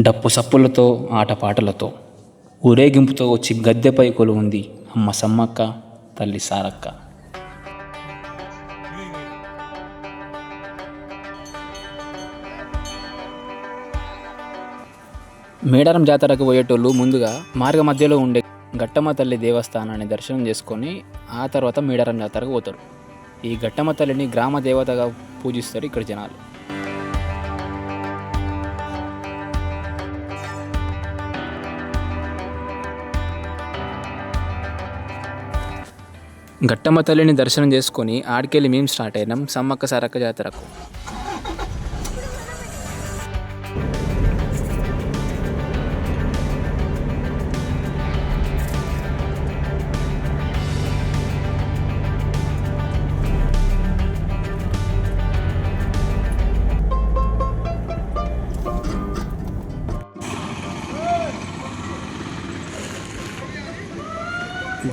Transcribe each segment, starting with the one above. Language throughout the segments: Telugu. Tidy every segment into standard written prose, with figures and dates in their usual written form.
డప్పు సప్పులతో ఆటపాటలతో ఊరేగింపుతో వచ్చి గద్దెపై కొలువుంది అమ్మ సమ్మక్క తల్లి సారక్క. మేడారం జాతరకు పోయేటోళ్ళు ముందుగా మార్గ మధ్యలో ఉండే గట్టమ్మ తల్లి దేవస్థానాన్ని దర్శనం చేసుకొని ఆ తర్వాత మేడారం జాతరకు పోతారు. ఈ గట్టమ్మ తల్లిని గ్రామ దేవతగా పూజిస్తారు ఇక్కడ జనాలు. గట్టమ్మ తల్లిని దర్శనం చేసుకొని ఆడికెళ్ళి మేము స్టార్ట్ అయినాం సమ్మక్క సారక్క జాతరకు.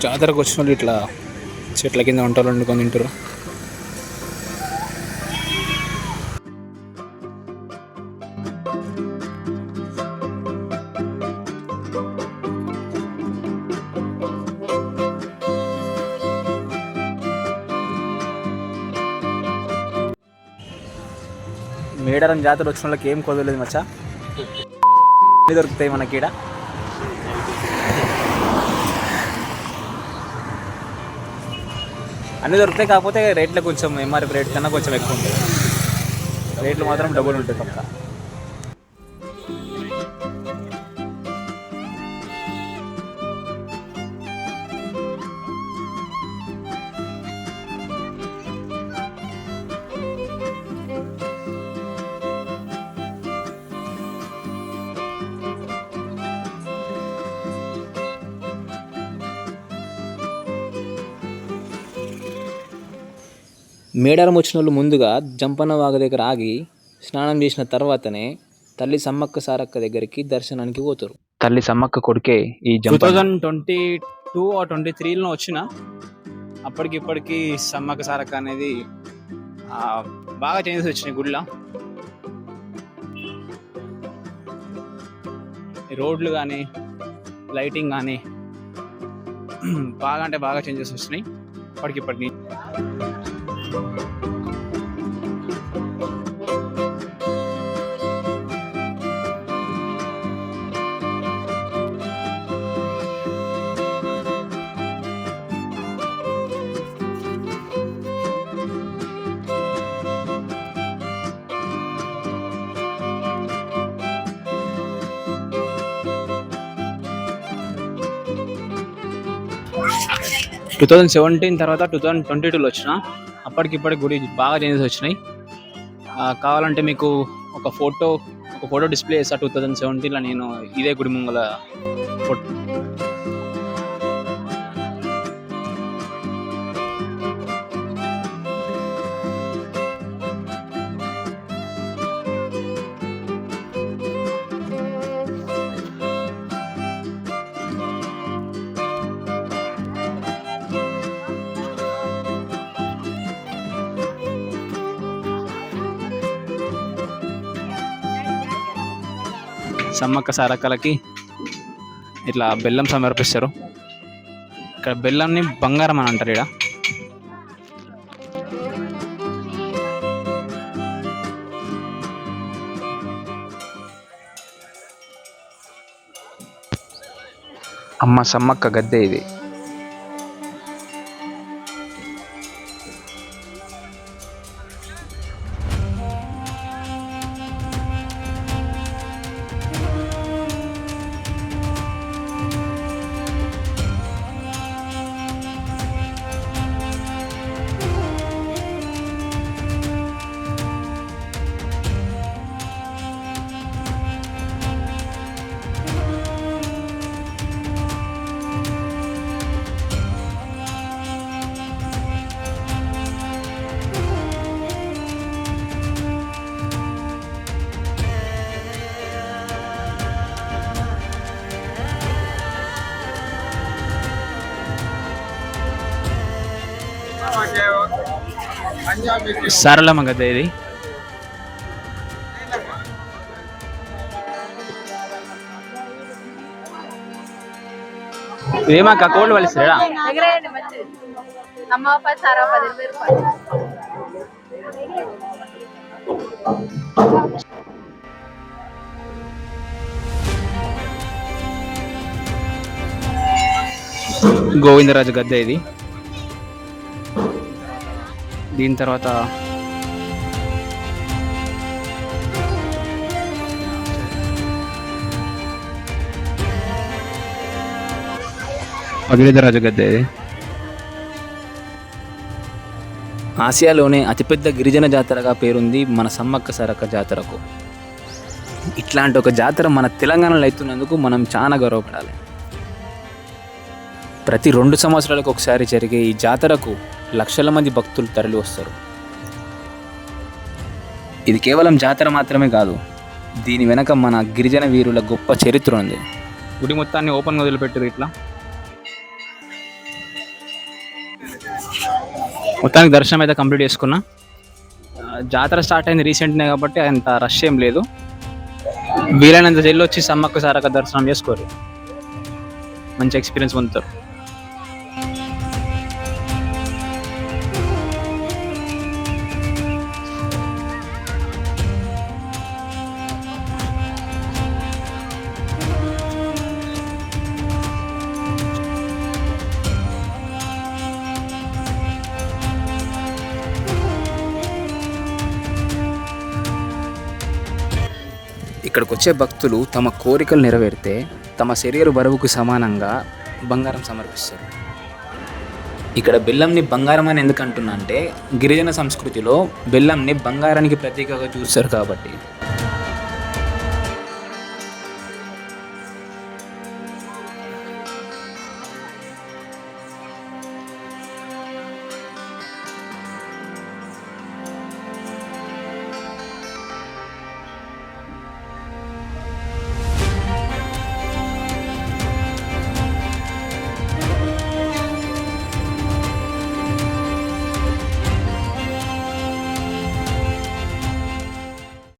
జాతరకు వచ్చిన వాళ్ళు ఇట్లా చెట్ల కింద వంటలు వండుకొని తింటారు. మేడారం జాతర వచ్చిన వాళ్ళకి ఏం కుదరలేదు మచ్చా, దొరుకుతాయి మనకి ఈడ. అన్నీ దొరుకుతాయి, కాకపోతే రేట్లు కొంచెం ఎంఆర్పి రేట్ కన్నా కొంచెం ఎక్కువ ఉంటాయి. రేట్లు మాత్రం డబుల్ ఉంటాయి పక్క. మేడారం వచ్చిన వాళ్ళు ముందుగా జంపన్న వాగు దగ్గర ఆగి స్నానం చేసిన తర్వాతనే తల్లి సమ్మక్క సారక్క దగ్గరికి దర్శనానికి పోతారు. తల్లి సమ్మక్క కొడుకే ఈ 2022 or 2023లో వచ్చిన. అప్పటికిప్పటికి సమ్మక్క సారక్క అనేది బాగా చేంజెస్ వచ్చినాయి గుడిలో. రోడ్లు కానీ లైటింగ్ కానీ బాగా అంటే బాగా చేంజెస్ వచ్చినాయి అప్పటికిప్పటికి. టూ 2017 తర్వాత 2022లో వచ్చిన. అప్పటికిప్పటికి గుడి బాగా చేంజెస్ వచ్చినాయి. కావాలంటే మీకు ఒక ఫోటో డిస్ప్లే చేస్తా. 2017లో నేను ఇదే గుడి ముంగల ఫోటో. సమ్మక్క సారక్కలకి ఇట్లా బెల్లం సమర్పిస్తారు. ఇక్కడ బెల్లంని బంగారం అని అంటారు. ఇక్కడ అమ్మ సమ్మక్క గద్దె ఇది. సరళమ్మ గద్ద ఇది. ఏమాక కోళ్ళు వలిస్తాడా? ఎగరేయండి మంచిది. అమ్మ 10 సారా 10 రూపాయలు. గోవిందరాజు గద్దె ఇది. దీని తర్వాత భగీరథరాజు గద్దె ఇది. ఆసియాలోనే అతిపెద్ద గిరిజన జాతరగా పేరుంది మన సమ్మక్క సారక్క జాతరకు. ఇట్లాంటి ఒక జాతర మన తెలంగాణలో అవుతున్నందుకు మనం చాలా గర్వపడాలి. ప్రతి 2 సంవత్సరాలకు ఒకసారి జరిగే ఈ జాతరకు లక్షల మంది భక్తులు తరలి వస్తారు. ఇది కేవలం జాతర మాత్రమే కాదు, దీని వెనక మన గిరిజన వీరుల గొప్ప చరిత్ర ఉంది. గుడి మొత్తాన్ని ఓపెన్గా వదిలిపెట్టారు. ఇట్లా మొత్తానికి దర్శనం అయితే కంప్లీట్ చేసుకున్నా. జాతర స్టార్ట్ అయింది రీసెంట్నే కాబట్టి అంత రష్ ఏం లేదు. వీలైనంత జల్లు వచ్చి సమ్మక్క సారక్క దర్శనం చేసుకోరు, మంచి ఎక్స్పీరియన్స్ పొందుతారు. ఇక్కడికి వచ్చే భక్తులు తమ కోరికలు నెరవేరితే తమ శరీర బరువుకు సమానంగా బంగారం సమర్పిస్తారు. ఇక్కడ బెల్లంని బంగారం అని ఎందుకు అంటున్నా అంటే గిరిజన సంస్కృతిలో బెల్లంని బంగారానికి ప్రతీకగా చూస్తారు కాబట్టి.